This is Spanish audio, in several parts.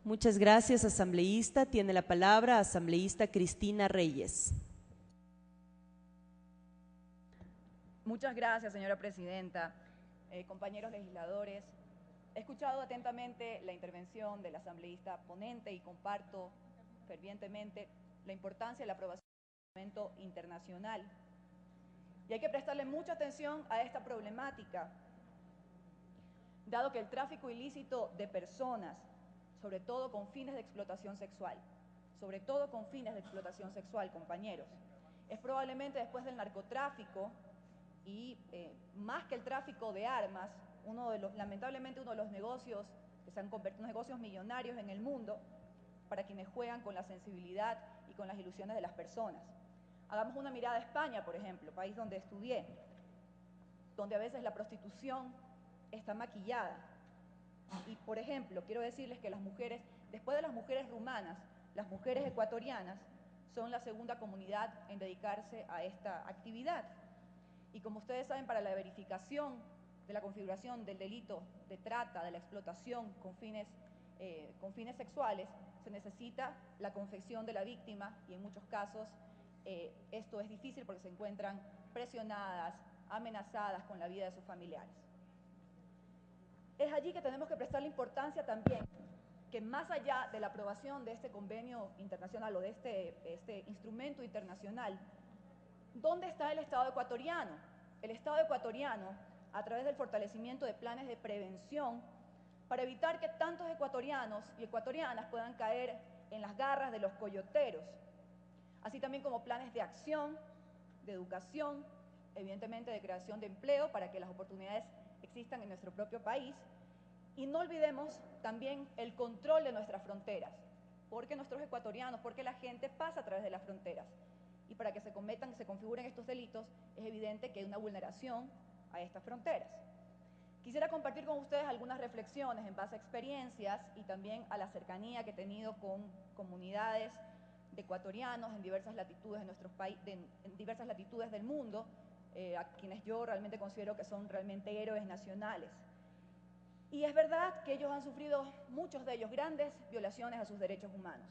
Muchas gracias, asambleísta. Tiene la palabra asambleísta Cristina Reyes. Muchas gracias, señora presidenta. Compañeros legisladores, he escuchado atentamente la intervención del asambleísta ponente y comparto fervientemente la importancia de la aprobación del instrumento internacional. Y hay que prestarle mucha atención a esta problemática, dado que el tráfico ilícito de personas, sobre todo con fines de explotación sexual, compañeros, es probablemente después del narcotráfico y más que el tráfico de armas, lamentablemente uno de los negocios que se han convertido en negocios millonarios en el mundo para quienes juegan con la sensibilidad y con las ilusiones de las personas. Hagamos una mirada a España, por ejemplo, país donde estudié, donde a veces la prostitución está maquillada. Y, por ejemplo, quiero decirles que las mujeres, después de las mujeres rumanas, las mujeres ecuatorianas son la segunda comunidad en dedicarse a esta actividad. Y como ustedes saben, para la verificación de la configuración del delito de trata, de la explotación con fines sexuales, se necesita la confesión de la víctima y en muchos casos esto es difícil porque se encuentran presionadas, amenazadas con la vida de sus familiares. Es allí que tenemos que prestarle importancia también que más allá de la aprobación de este convenio internacional o de este instrumento internacional, ¿dónde está el Estado ecuatoriano? El Estado ecuatoriano, a través del fortalecimiento de planes de prevención, para evitar que tantos ecuatorianos y ecuatorianas puedan caer en las garras de los coyoteros, así también como planes de acción, de educación, evidentemente de creación de empleo para que las oportunidades existan en nuestro propio país. Y no olvidemos también el control de nuestras fronteras, porque nuestros ecuatorianos, porque la gente pasa a través de las fronteras. Y para que se configuren estos delitos, es evidente que hay una vulneración a estas fronteras. Quisiera compartir con ustedes algunas reflexiones en base a experiencias y también a la cercanía que he tenido con comunidades de ecuatorianos en diversas latitudes en diversas latitudes del mundo, a quienes yo realmente considero que son realmente héroes nacionales. Y es verdad que ellos han sufrido, muchos de ellos, grandes violaciones a sus derechos humanos.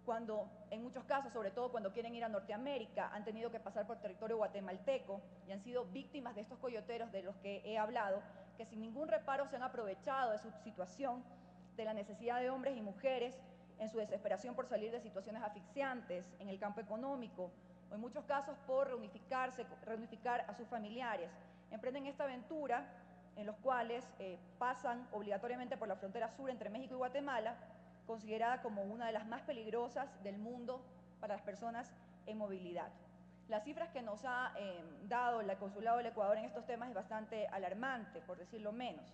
Cuando, en muchos casos, sobre todo cuando quieren ir a Norteamérica, han tenido que pasar por territorio guatemalteco y han sido víctimas de estos coyoteros de los que he hablado, que sin ningún reparo se han aprovechado de su situación, de la necesidad de hombres y mujeres, en su desesperación por salir de situaciones asfixiantes en el campo económico, o en muchos casos por reunificar a sus familiares. Emprenden esta aventura en los cuales pasan obligatoriamente por la frontera sur entre México y Guatemala, considerada como una de las más peligrosas del mundo para las personas en movilidad. Las cifras que nos ha dado el Consulado del Ecuador en estos temas es bastante alarmante, por decirlo menos.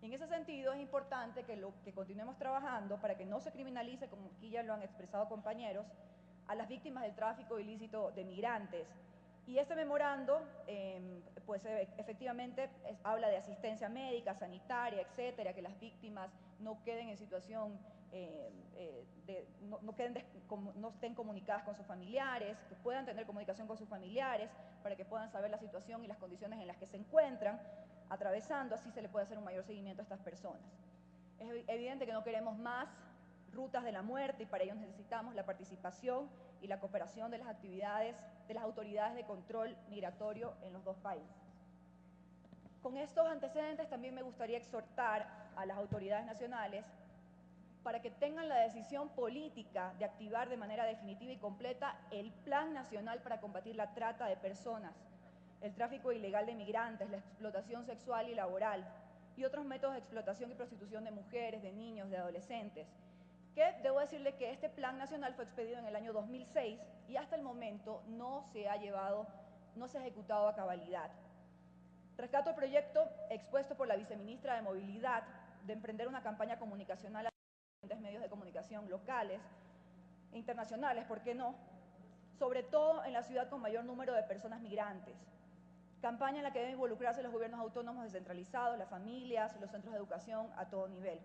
Y en ese sentido es importante que continuemos trabajando para que no se criminalice, como aquí ya lo han expresado compañeros, a las víctimas del tráfico ilícito de migrantes. Y este memorando, efectivamente, habla de asistencia médica, sanitaria, etcétera, que las víctimas no queden en situación, no estén comunicadas con sus familiares, que puedan tener comunicación con sus familiares, para que puedan saber la situación y las condiciones en las que se encuentran atravesando, así se le puede hacer un mayor seguimiento a estas personas. Es evidente que no queremos más rutas de la muerte y para ello necesitamos la participación y la cooperación de las actividades de las autoridades de control migratorio en los dos países. Con estos antecedentes también me gustaría exhortar a las autoridades nacionales para que tengan la decisión política de activar de manera definitiva y completa el Plan Nacional para combatir la trata de personas, el tráfico ilegal de migrantes, la explotación sexual y laboral y otros métodos de explotación y prostitución de mujeres, de niños, de adolescentes, que debo decirle que este Plan Nacional fue expedido en el año 2006 y hasta el momento no se ha ejecutado a cabalidad. Rescato el proyecto expuesto por la viceministra de Movilidad de emprender una campaña comunicacional a diferentes medios de comunicación locales e internacionales, ¿por qué no?, sobre todo en la ciudad con mayor número de personas migrantes. Campaña en la que deben involucrarse los gobiernos autónomos descentralizados, las familias, los centros de educación a todo nivel.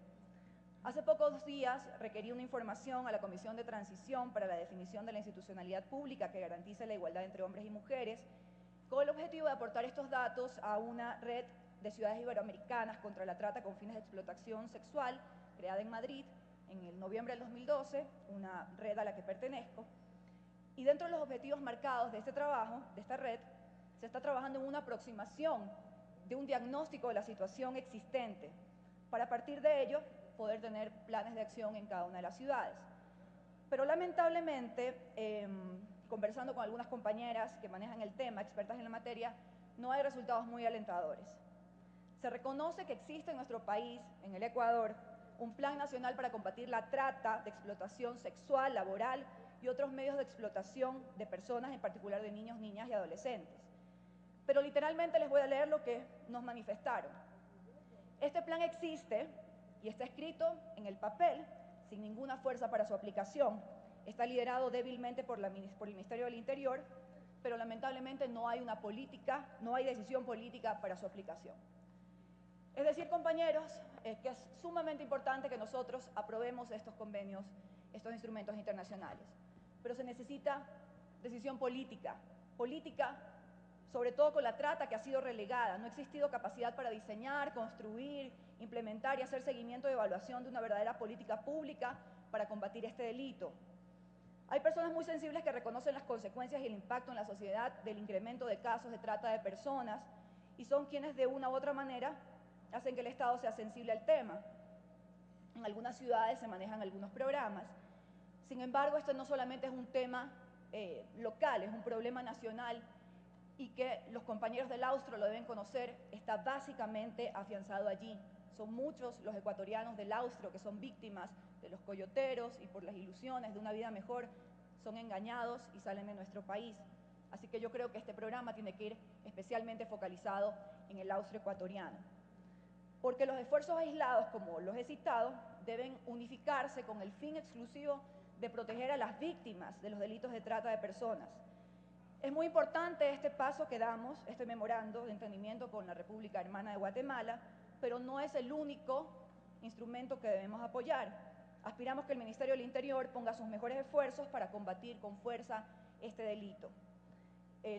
Hace pocos días requerí una información a la Comisión de Transición para la definición de la institucionalidad pública que garantice la igualdad entre hombres y mujeres, con el objetivo de aportar estos datos a una red de ciudades iberoamericanas contra la trata con fines de explotación sexual, creada en Madrid, en el noviembre del 2012, una red a la que pertenezco, y dentro de los objetivos marcados de este trabajo, de esta red, se está trabajando en una aproximación de un diagnóstico de la situación existente, para a partir de ello poder tener planes de acción en cada una de las ciudades. Pero lamentablemente, conversando con algunas compañeras que manejan el tema, expertas en la materia, no hay resultados muy alentadores. Se reconoce que existe en nuestro país, en el Ecuador, un plan nacional para combatir la trata de explotación sexual, laboral y otros medios de explotación de personas, en particular de niños, niñas y adolescentes. Pero literalmente les voy a leer lo que nos manifestaron. Este plan existe y está escrito en el papel, sin ninguna fuerza para su aplicación. Está liderado débilmente por el Ministerio del Interior, pero lamentablemente no hay una política, no hay decisión política para su aplicación. Es decir, compañeros, que es sumamente importante que nosotros aprobemos estos convenios, estos instrumentos internacionales, pero se necesita decisión política, sobre todo con la trata que ha sido relegada. No ha existido capacidad para diseñar, construir, implementar y hacer seguimiento y evaluación de una verdadera política pública para combatir este delito. Hay personas muy sensibles que reconocen las consecuencias y el impacto en la sociedad del incremento de casos de trata de personas y son quienes de una u otra manera hacen que el Estado sea sensible al tema. En algunas ciudades se manejan algunos programas. Sin embargo, esto no solamente es un tema local, es un problema nacional y que los compañeros del Austro lo deben conocer, está básicamente afianzado allí. Son muchos los ecuatorianos del Austro que son víctimas de los coyoteros y por las ilusiones de una vida mejor son engañados y salen de nuestro país. Así que yo creo que este programa tiene que ir especialmente focalizado en el Austro ecuatoriano. Porque los esfuerzos aislados, como los he citado, deben unificarse con el fin exclusivo de proteger a las víctimas de los delitos de trata de personas. Es muy importante este paso que damos, este memorando de entendimiento con la República Hermana de Guatemala, pero no es el único instrumento que debemos apoyar. Aspiramos que el Ministerio del Interior ponga sus mejores esfuerzos para combatir con fuerza este delito.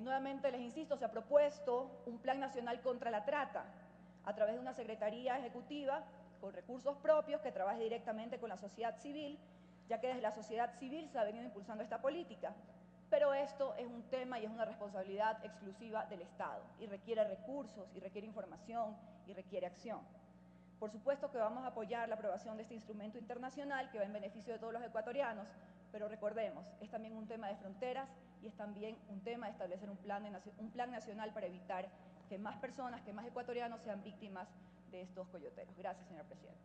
Nuevamente les insisto, se ha propuesto un plan nacional contra la trata a través de una secretaría ejecutiva con recursos propios que trabaje directamente con la sociedad civil, ya que desde la sociedad civil se ha venido impulsando esta política. Pero esto es un tema y es una responsabilidad exclusiva del Estado y requiere recursos, y requiere información, y requiere acción. Por supuesto que vamos a apoyar la aprobación de este instrumento internacional que va en beneficio de todos los ecuatorianos, pero recordemos, es también un tema de fronteras y es también un tema de establecer un plan nacional para evitar que más personas, que más ecuatorianos sean víctimas de estos coyoteros. Gracias, señor presidente.